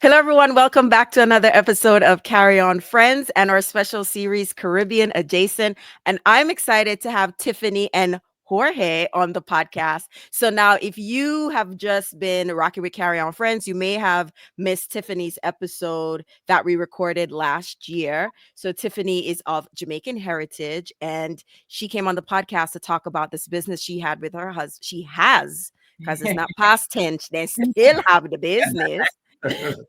Hello, everyone. Welcome back to another episode of Carry On Friends and our special series, Caribbean Adjacent. And I'm excited to have Tiffany and Jorge on the podcast. So now, if you have just been rocking with Carry On Friends, you may have missed Tiffany's episode that we recorded last year. So Tiffany is of Jamaican heritage, and she came on the podcast to talk about this business she had with her husband. She has, because it's not past tense, they still have the business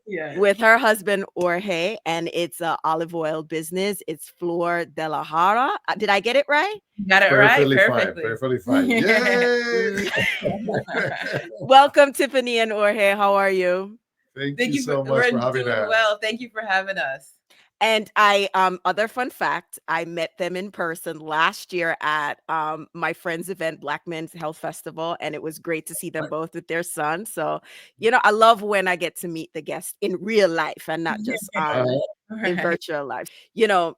Yeah. with her husband Jorge, and it's a olive oil business. It's Flor de la Jara. Did I get it right? Got it right Perfectly fine. perfectly. Perfectly fine. Yay! Mm. Welcome, Tiffany and Jorge. How are you? Thank Thank you you for so much we're for having doing us. well. Thank you for having us. And I other fun fact, I met them in person last year at my friend's event, Black Men's Health Festival, and it was great to see them both with their son. So, I love when I get to meet the guests in real life and not just in Right. virtual life. You know,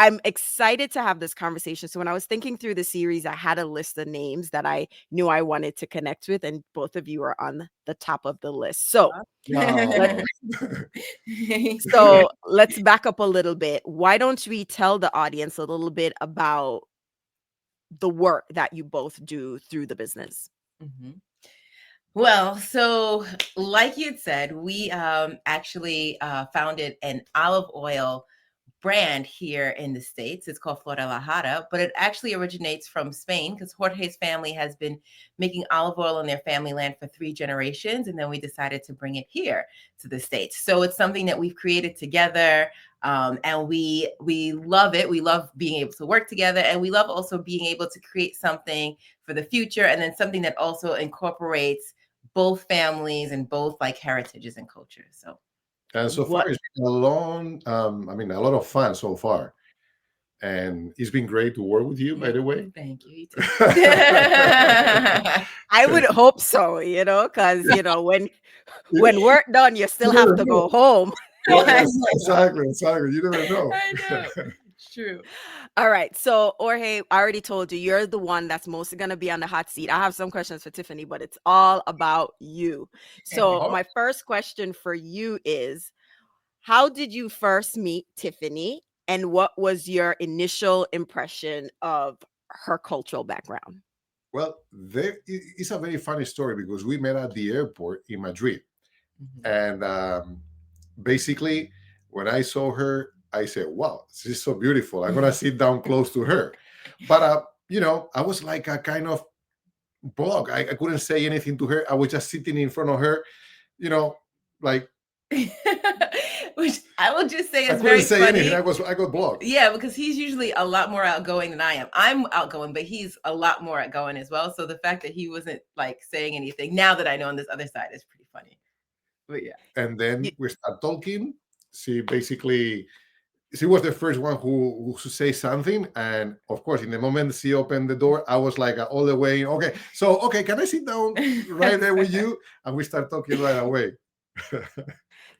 I'm excited to have this conversation. So when I was thinking through the series, I had a list of names that I knew I wanted to connect with, and both of you are on the top of the list. So let's Wow. let's back up a little bit. Why don't we tell the audience a little bit about the work that you both do through the business? Mhm. Well, so like you had said, we actually founded an olive oil brand here in the States. It's called Flor de la Jara, but it actually originates from Spain because Jorge's family has been making olive oil in their family land for 3 generations. And then we decided to bring it here to the States. So it's something that we've created together. And we love it. We love being able to work together, and we love also being able to create something for the future, and then something that also incorporates both families and both like heritages and cultures. So And so far, What it's been a lot of fun so far. And it's been great to work with you, by the way. thank you. You too. I would hope so, because when work done, you still You have never to know. go home. Yes, exactly, exactly. You never know. I know. It's true. All right. So, Jorge, I already told you, you're the one that's mostly going to be on the hot seat. I have some questions for Tiffany, but it's all about you. So, Uh-huh. my first question for you is, how did you first meet Tiffany, and what was your initial impression of her cultural background? Well, it's a very funny story because we met at the airport in Madrid. Mhm. And basically, when I saw her, I said, wow, she's so beautiful. I'm going to sit down close to her. But, I was like a kind of block. I couldn't say anything to her. I was just sitting in front of her, you know, like Which I will just say I is couldn't very say anything. funny. I got blocked. Yeah, because he's usually a lot more outgoing than I am. I'm outgoing, but he's a lot more outgoing as well. So the fact that he wasn't like saying anything, now that I know on this other side, is pretty funny. But yeah. And then Y- we start talking. She was the first one who should say something. And of course, in the moment she opened the door, I was like all the way, okay, can I sit down right there with you? And we start talking right away.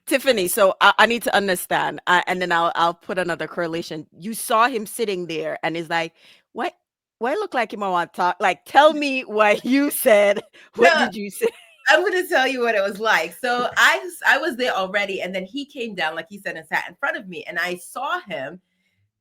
Tiffany, so I need to understand, and then I'll put another correlation. You saw him sitting there, and it's like, what? Why look like him? I want to talk. Like, tell me what you said. What No, did you say? I'm going to tell you what it was like. So I was there already, and then he came down, like he said, and sat in front of me, and I saw him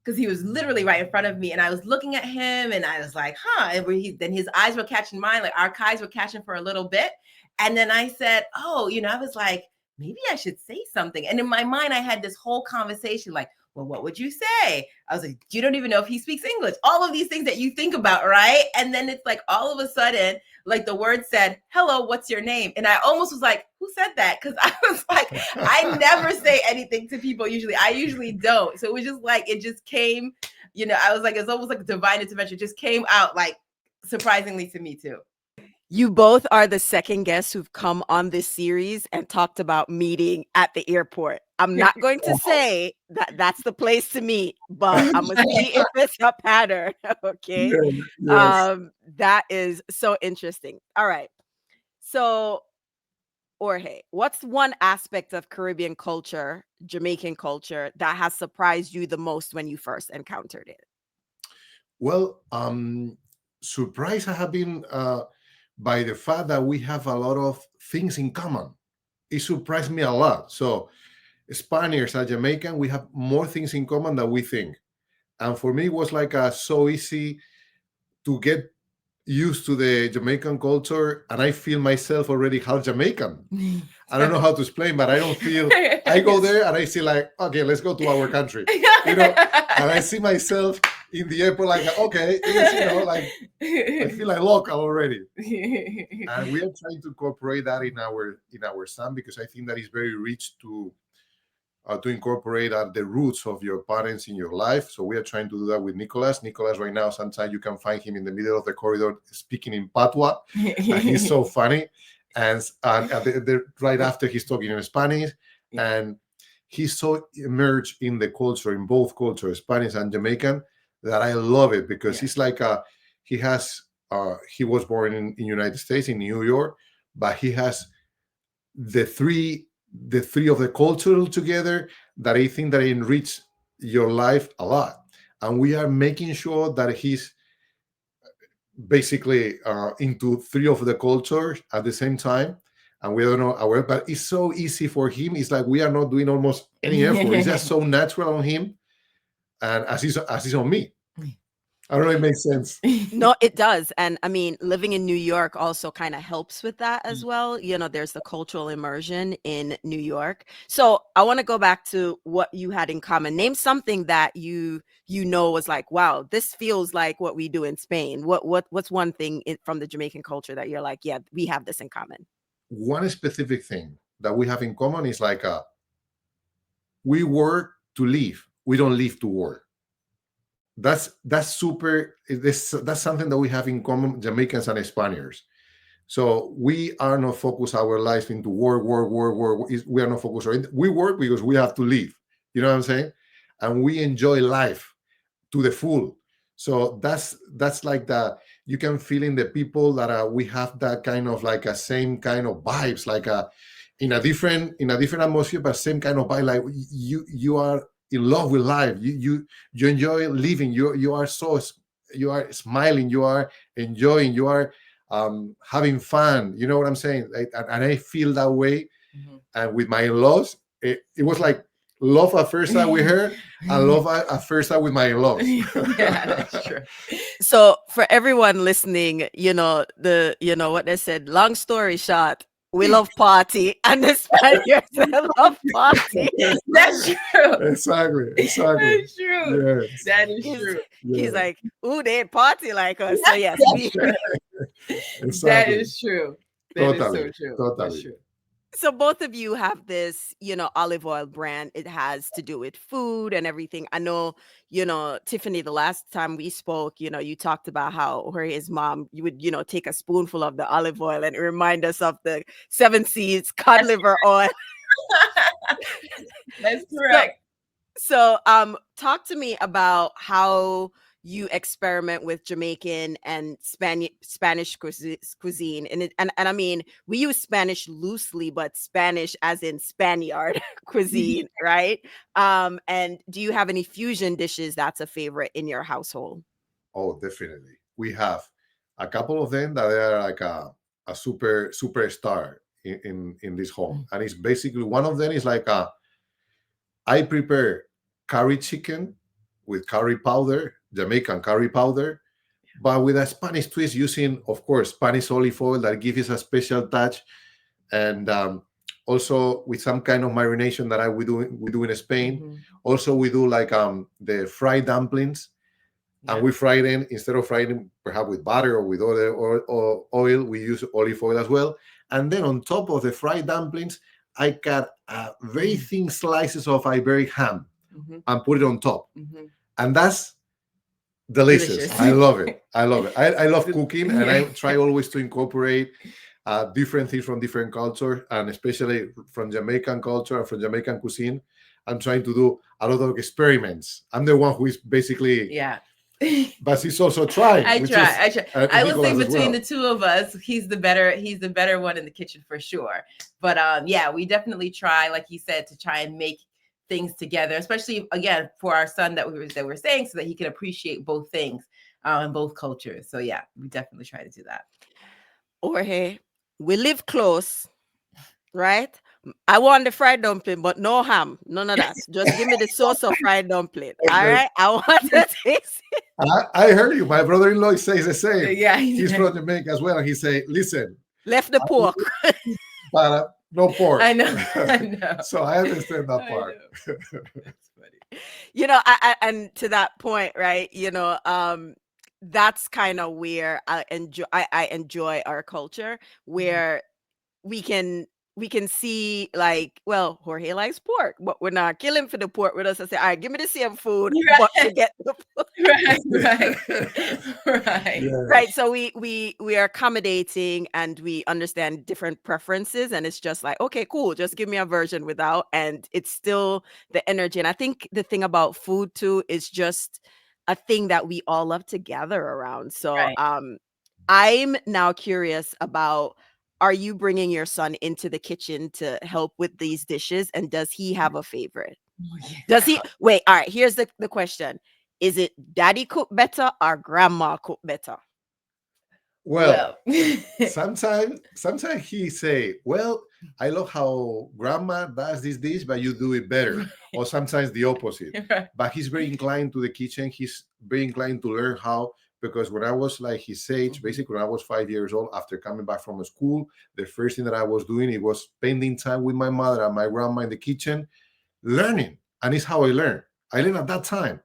because he was literally right in front of me, and I was looking at him, and I was like, huh. And then his eyes were catching mine, like our eyes were catching for a little bit, and then I said, oh, I was like, maybe I should say something. And in my mind, I had this whole conversation, like, well, what would you say? I was like, you don't even know if he speaks English. All of these things that you think about, right? And then it's like all of a sudden, like the word said, hello, what's your name? And I almost was like, who said that? Because I was like, I never say anything to people usually. I usually don't. So it was just like, it just came, I was like, it's almost like divine intervention. It just came out like surprisingly to me too. You both are the second guests who've come on this series and talked about meeting at the airport. I'm not going to say that that's the place to meet, but I'm gonna see if it's a pattern. Okay. Yeah, yes. That is so interesting. All right. So, Jorge, what's one aspect of Caribbean culture, Jamaican culture, that has surprised you the most when you first encountered it? Well, surprised I have been by the fact that we have a lot of things in common. it surprised me a lot. So Spaniards and Jamaican, we have more things in common than we think. And for me, it was like so easy to get used to the Jamaican culture, and I feel myself already half Jamaican. I don't know how to explain, but I don't feel. I go there and I see like, okay, let's go to our country, you know, and I see myself in the airport like, okay, yes, you know, like I feel like local already. And we are trying to incorporate that in our son, because I think that is very rich to incorporate the roots of your parents in your life. So we are trying to do that with Nicholas. Nicholas right now, sometimes you can find him in the middle of the corridor speaking in Patois, and he's so funny. And right after he's talking in Spanish, and he's so immersed in the culture, in both cultures, Spanish and Jamaican, that I love it, because he's like he has he was born in United States, in New York, but he has the three of the cultural together, that I think that enrich your life a lot. And we are making sure that he's basically into three of the cultures at the same time. And we don't know our, but it's so easy for him. It's like we are not doing almost any effort. It's just so natural on him, and as is on me. I don't know if it makes sense. No, it does. And I mean, living in New York also kind of helps with that as well. You know, there's the cultural immersion in New York. So I want to go back to what you had in common. Name something that you know was like, wow, this feels like what we do in Spain. What's one thing from the Jamaican culture that you're like, yeah, we have this in common? One specific thing that we have in common is like we work to live. We don't live to work. That's super. That's something that we have in common, Jamaicans and Spaniards. So we are not focused our lives into work, work, work, work. We are not focused on it. We work because we have to live. You know what I'm saying? And we enjoy life to the full. So that's like the, you can feel in the people that we have that kind of like a same kind of vibes, like a in a different atmosphere, but same kind of vibe. Like you are in love with life. You enjoy living. You are so, you are smiling. You are enjoying. You are having fun. You know what I'm saying? And I feel that way. And with my in-laws, it was like love at first sight with her, and love at first sight with my in-laws. Yeah, that's true. So for everyone listening, what they said, long story short, we love party and the Spaniards they love party. That's true. Exactly. That's true. Yes. That is He's, true. he's Yeah. like, ooh, they party like us. So yes, Exactly. That is true. That is Totally. so true. That's Totally. true. so both of you have this, olive oil brand. It has to do with food and everything. I know, Tiffany, the last time we spoke, you talked about how his mom, you would, take a spoonful of the olive oil and remind us of the Seven Seas cod That's liver oil. That's So, correct. talk to me about how you experiment with Jamaican and Spanish cuisine, and I mean we use Spanish loosely, but Spanish as in Spaniard cuisine, right? And do you have any fusion dishes that's a favorite in your household? Oh, definitely. We have a couple of them that are like a superstar in this home. And it's basically, one of them is like I prepare curry chicken with curry powder, Jamaican curry powder, but with a Spanish twist, using, of course, Spanish olive oil that gives us a special touch. And also with some kind of marination that we do in Spain. Mhm. Also, we do like the fried dumplings, and we fry them, instead of frying them perhaps with butter or with other or oil, we use olive oil as well. And then on top of the fried dumplings, I cut very thin slices of Iberic ham Mhm. and put it on top. Mhm. And that's delicious. Delicious. I love it. I love it. I love cooking, and I try always to incorporate different things from different cultures, and especially from Jamaican culture and from Jamaican cuisine. I'm trying to do a lot of experiments. I'm the one who is basically, Yeah. but he's also trying. I which try. is, I try. I would say Nicholas as between well. the two of us, he's the better one in the kitchen for sure. But yeah, we definitely try, like you said, to try and make things together, especially again for our son that we were saying, so that he can appreciate both things in both cultures. So yeah, we definitely try to do that. Jorge, we live close, right? I want the fried dumpling, but no ham. None of that. Just give me the sauce of fried dumpling. All Okay. right. I want to taste it. I heard you. My brother-in-law says the same. Yeah, He's from Jamaica as well, and he say, "Listen, Left the I will pork. eat, but no pork." I know. I know. So I understand that I part. know. That's funny. And to that point, right? That's kind of where I enjoy our culture, Mhm. where we can we can see, like, well, Jorge likes pork, but we're not killing for the pork. We're just say, all right, give me the same food, but Right, forget the pork. right, right, right. Yeah. Right. So we are accommodating and we understand different preferences, and it's just like, okay, cool, just give me a version without, and it's still the energy. And I think the thing about food too is just a thing that we all love to gather around. So Right. I'm now curious about, are you bringing your son into the kitchen to help with these dishes, and does he have a favorite? Oh, yeah. Does he wait, all right, here's the question. Is it daddy cook better or grandma cook better? Well, Well, sometimes he say, "Well, I love how grandma does this dish, but you do it better." Or sometimes the opposite. right. But he's very inclined to the kitchen. He's very inclined to learn how. Because when I was like his age, Mhm. basically when I was 5 years old, after coming back from school, the first thing that I was doing, it was spending time with my mother and my grandma in the kitchen, learning. And it's how I learned. I learned at that time.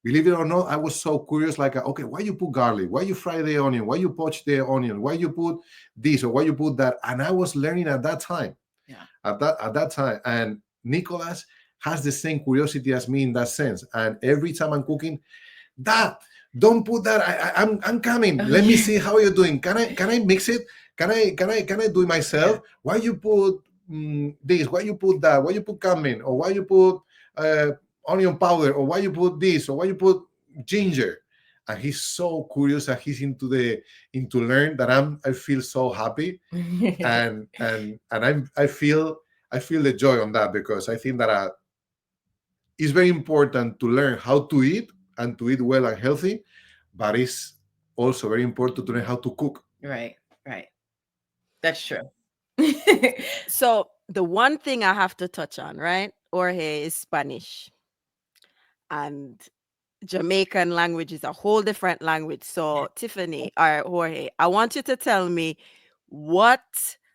Believe it or not, I was so curious, like, okay, why you put garlic? Why you fry the onion? Why you poach the onion? Why you put this or why you put that? And I was learning at that time, Yeah. at that time. And Nicholas has the same curiosity as me in that sense. And every time I'm cooking, Dad, don't put that. I'm coming. Oh, Let me yeah. see how you're doing. Can I mix it? Can I do it myself? Yeah. Why you put this? Why you put that? Why you put cumin? Or why you put uh, onion powder? Or why you put this? Or why you put ginger? And he's so curious and he's into learn that I feel so happy and I feel the joy on that because I think that it's very important to learn how to eat and to eat well and healthy, but it's also very important to learn how to cook. Right. Right. That's true. So the one thing I have to touch on, right? Jorge is Spanish, and Jamaican language is a whole different language. Yeah. So Tiffany or Jorge, I want you to tell me what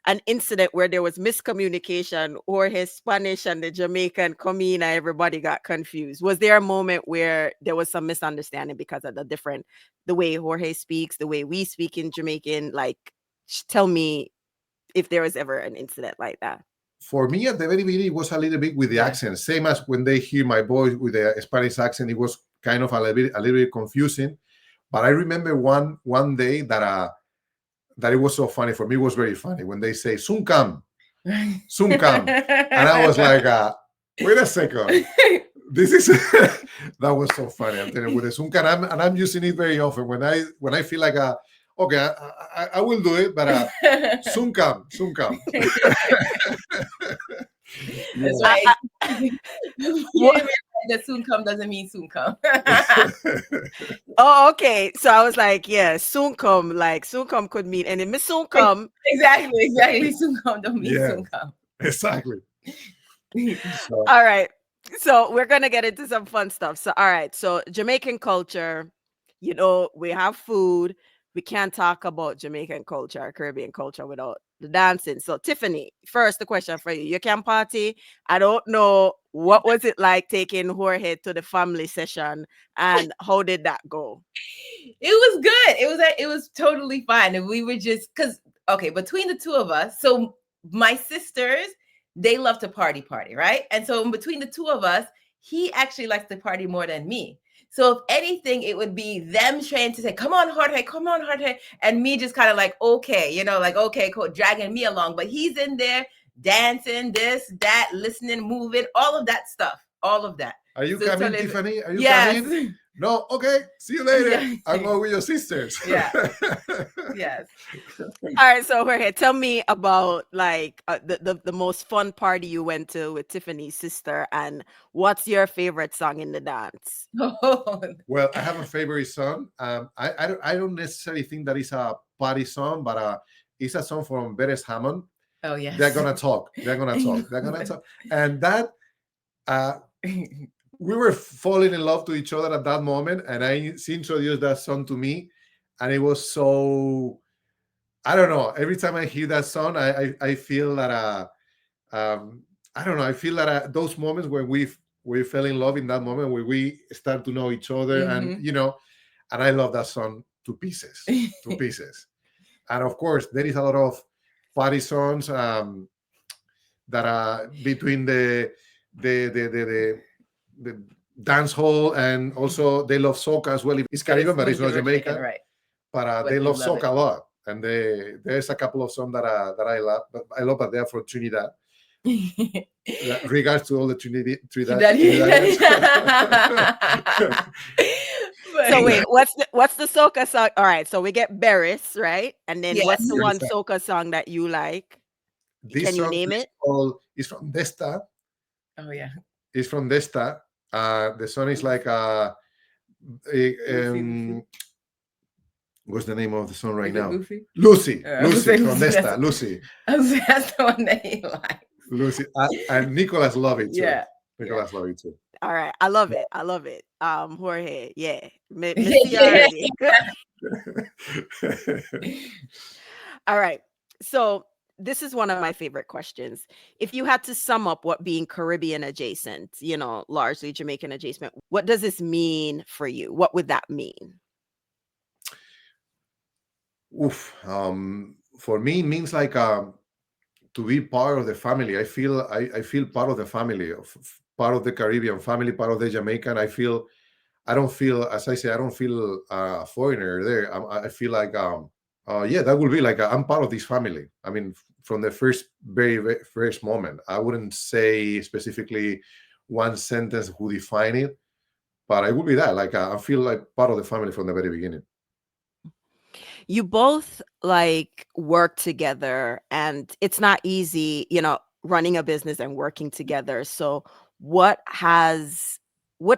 an incident where there was miscommunication, or his Spanish and the Jamaican come in and everybody got confused. Was there a moment where there was some misunderstanding because of the way Jorge speaks, the way we speak in Jamaican? Like, tell me if there was ever an incident like that. For me, at the very beginning, it was a little bit with the Yeah. accent, same as when they hear my voice with the Spanish accent. It was kind of a little bit confusing. But I remember one day that it was so funny for me. It was very funny when they say "soon come, soon come," and I was like, "Wait a second, this is." That was so funny. I'm telling you, with the "soon come," and I'm using it very often when I feel like okay, I will do it, but soon come, soon come. That's I, right. I, You what? didn't realize that soon come doesn't mean soon come. Oh, okay. So I was like, yeah, soon come. Like soon come could mean, and it soon come. Exactly, exactly. Soon come don't mean Yeah, soon come. exactly. So All right. So we're gonna get into some fun stuff. So all right. So Jamaican culture, we have food. We can't talk about Jamaican culture or Caribbean culture without the dancing. So Tiffany, first the question for you. You can party. I don't know, what was it like taking Jorge to the family session, and how did that go? It was good. It was totally fine. And we were just because okay, between the two of us, so my sisters, they love to party, right? And so in between the two of us, he actually likes to party more than me. So if anything, it would be them trying to say, come on, Jorge, and me just kind of like, okay, like okay, cool, dragging me along. But he's in there dancing, this, that, listening, moving, all of that stuff, all of that. are you So coming, totally, Tiffany? Are you yes, coming? No, okay. See you later. yeah, I'm going with your sisters. yeah. Yes. All right, so Jorge, tell me about, like, the most fun party you went to with Tiffany's sister, and what's your favorite song in the dance? Oh, Well, I have a favorite song. I don't necessarily think that it's a party song, but it's a song from Beres Hammond. Oh yes. They're gonna talk. They're gonna talk. They're gonna talk. And that uh, we were falling in love to each other at that moment. And she introduced that song to me, and it was so. I don't know. Every time I hear that song, I feel that I don't know. I feel that those moments when we fell in love in that moment where we start to know each other, and and I love that song to pieces, to pieces. And of course, there is a lot of party songs that are between the dance hall, and also they love soca as well. It's Caribbean, but it's not Jamaican. Right. But But they you love love soca a lot, and there's a couple of songs that I love. But I love that they're from Trinidad. Regards to all the Trinidadians. So wait, what's the soca song? All right, so we get Beres, right? And then what's Yes. the one soca song that you like? This Can you song name is it? It's from Desta. Oh yeah. It's from Desta. The song is like what's the name of the song right now? Lucy. Lucy. Lucy From Desta. Lucy. That's the one that he likes. Lucy. And Nicholas love it too. Yeah. Nicholas love it too. All right, I love it. I love it. Jorge, yeah, Missy already. All right, so this is one of my favorite questions. If you had to sum up what being Caribbean adjacent, largely Jamaican adjacent, what does this mean for you? What would that mean? Oof. For me, it means like to be part of the family. I feel part of the family, part of the Caribbean family, part of the Jamaican. I don't feel, as I say, I don't feel a foreigner there. I feel like yeah, that would be like I'm part of this family. I mean, from the very first moment. I wouldn't say specifically one sentence who define it, but I would be that. Like I feel like part of the family from the very beginning. You both like work together, and it's not easy, running a business and working together. So what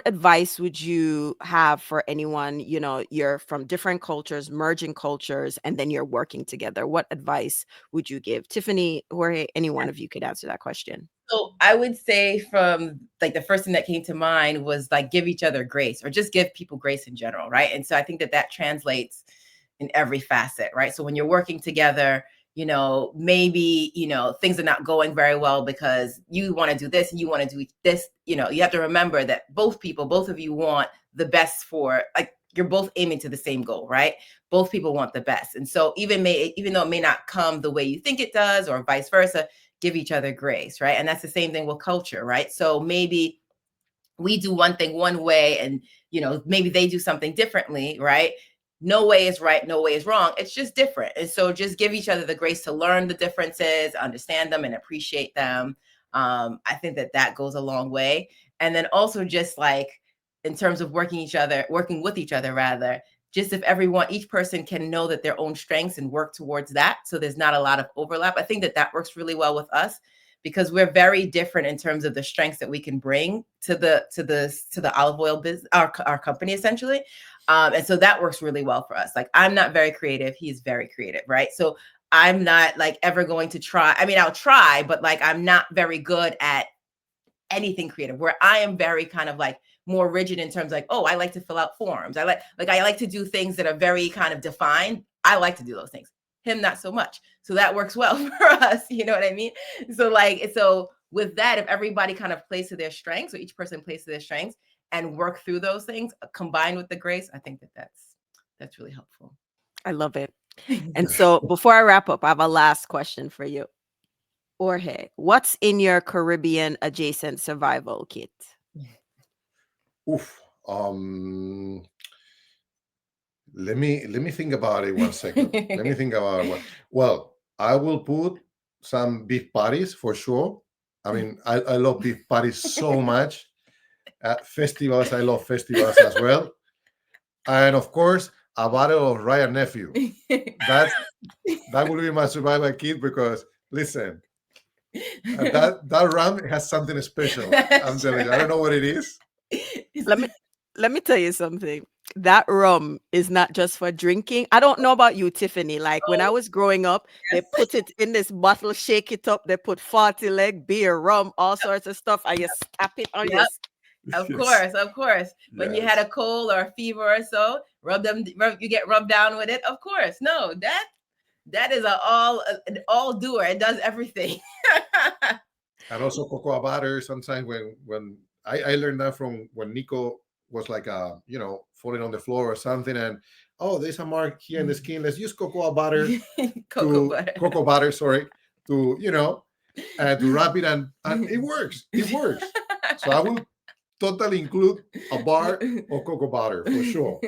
advice would you have for anyone, you're from different cultures, merging cultures, and then you're working together? What advice would you give? Tiffany, Jorge, any one of you could answer that question. So I would say from like the first thing that came to mind was like give each other grace, or just give people grace in general, right? And so I think that translates in every facet, right? So when you're working together, maybe, things are not going very well because you want to do this and you want to do this, you have to remember that both of you want the best for, like, you're both aiming to the same goal, right? Both people want the best. And so even though it may not come the way you think it does, or vice versa, give each other grace, right? And that's the same thing with culture, right? So maybe we do one thing one way, and maybe they do something differently, right? No way is right, no way is wrong. It's just different. And so just give each other the grace to learn the differences, understand them, and appreciate them. I think that goes a long way. And then also just like in terms of working with each other rather, just if each person can know that their own strengths and work towards that. So there's not a lot of overlap. I think that works really well with us, because we're very different in terms of the strengths that we can bring to the olive oil business, our company essentially. And so that works really well for us. Like, I'm not very creative. He's very creative, right? So I'm not like ever going to try. I mean, I'll try, but like, I'm not very good at anything creative, where I am very kind of like more rigid in terms like, oh, I like to fill out forms. I like to do things that are very kind of defined. I like to do those things. Him, not so much. So that works well for us. You know what I mean? So with that, if everybody kind of plays to their strengths, or each person plays to their strengths and work through those things combined with the grace, I think that's really helpful. I love it. And so before I wrap up, I have a last question for you. Jorge, what's in your Caribbean adjacent survival kit? Oof. Let me think about it 1 second. Let me think about it. Well, I will put some beef patties for sure. I mean, I love beef patties so much. At festivals, I love festivals as well. And of course, a bottle of Ryan Nephew. That will be my survival kit, because listen, that rum has something special. I'm telling you, I don't know what it is. Let me tell you something. that rum is not just for drinking. I don't know about you, Tiffany. Like when I Oh, was growing up, they yes. put it in this bottle, shake it up. They put 40 leg beer, rum, all sorts of stuff, and you tap it on your. Yep. Of Yes. course, of course. When you had Yes. a cold or a fever or so, you get rubbed down with it. Of course, no, that is an all doer. It does everything. And also cocoa butter. Sometimes when I learned that from when Nico was like falling on the floor or something, and oh, there's a mark here in the skin. Let's use cocoa butter Cocoa to butter. cocoa butter. Sorry, to to wrap it, and it works. It works. So I will totally include a bar of cocoa butter for sure.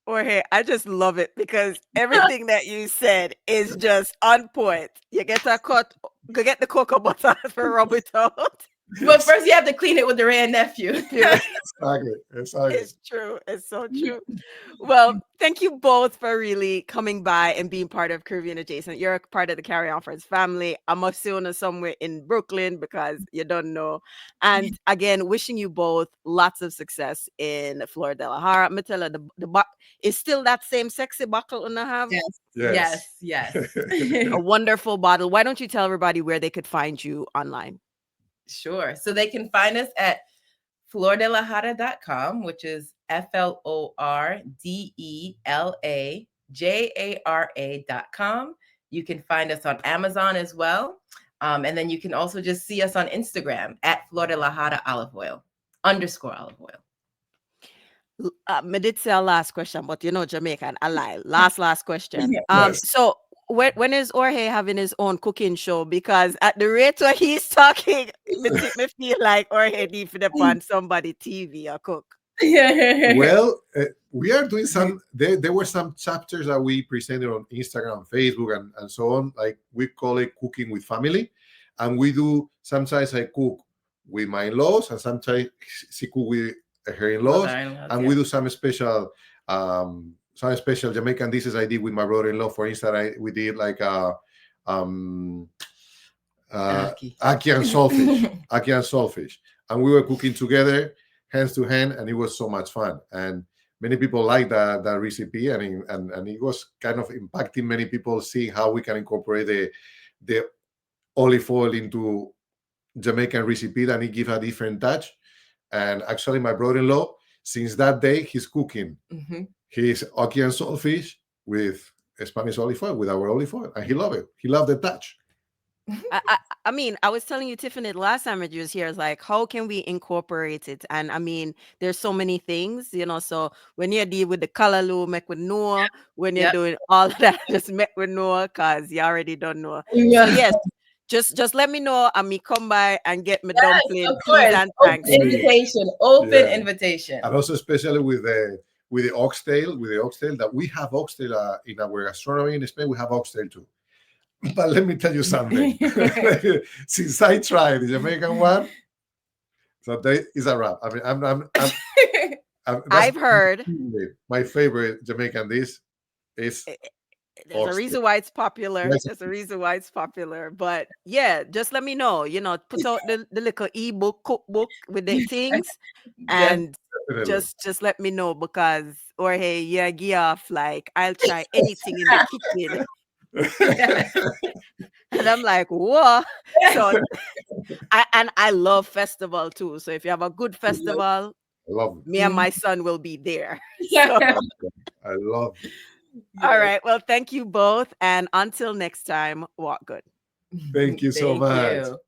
Jorge, I just love it because everything that you said is just on point. You get a cut, go get the cocoa butter for rub it out. But Yes, first, you have to clean it with the Ray nephew. exactly, exactly. It's true. It's so true. Well, thank you both for really coming by and being part of Caribbean Adjacent. You're a part of the Carry On Friends family. I'm assuming somewhere in Brooklyn because you don't know. And again, wishing you both lots of success in Flor de la Jara. I'm tell you, is still that same sexy buckle and I have Yes, Yes. yes, a yes. wonderful bottle. Why don't you tell everybody where they could find you online? Sure. So they can find us at flordelajara.com, which is FLORDELAJARA.com. You can find us on Amazon as well. And then you can also just see us on Instagram at Flor de la Jara olive oil _olive oil. Me did say a last question, but you know Jamaican, I lie. Last question. Yes. So when is Jorge having his own cooking show? Because at the rate where he's talking, me feel like Jorge need to depend somebody TV or cook. Well, we are doing some. There were some chapters that we presented on Instagram, Facebook, and so on. Like we call it cooking with family, and we do sometimes I cook with my in-laws, and sometimes she cook with her in-laws, Mother-in-laws, and yeah. we do some special Jamaican dishes I did with my brother-in-law. For instance, we did like um Aki. ackee and saltfish, ackee and saltfish, and we were cooking together, hands to hand, and it was so much fun. And many people like that recipe, and it was kind of impacting many people, seeing how we can incorporate the olive oil into Jamaican recipe, and it gives a different touch. And actually, my brother-in-law, since that day, he's cooking Mhm. his ackee and saltfish with Spanish olive oil, with our olive oil, and he loved it. He loved the touch. I, I I mean, I was telling you, Tiffany, the last time that you was here, is like, how can we incorporate it? And I mean, there's so many things, you know. So when you deal with the callaloo, make with Noah, when you're Yep. doing all of that, just make with Noah, cause you already don't know. So Yeah. yes, just let me know and me come by and get me Yes, dumpling, of peas course. and Open Thanksgiving. invitation. Open Yeah. invitation. And also especially with the oxtail that we have oxtail in our gastronomy in Spain, we have oxtail too. But let me tell you something. Since I tried the Jamaican one, so that is a wrap. I mean, that's I've heard my favorite Jamaican dish is eh, there's a oxtail. reason why it's popular. Yes, There's a reason why it's popular. But yeah, just let me know. You know, put out the little ebook cookbook with the things Yes. and definitely. just let me know because or hey, yeah, get off. Like I'll try anything in the kitchen. Yes. And I'm like, what? Yes. So I love festival too. So if you have a good festival, I love it. me and my son will be there. So Yes. I love it. all right. Well, thank you both. And until next time, walk good. Thank you so Thank much. you.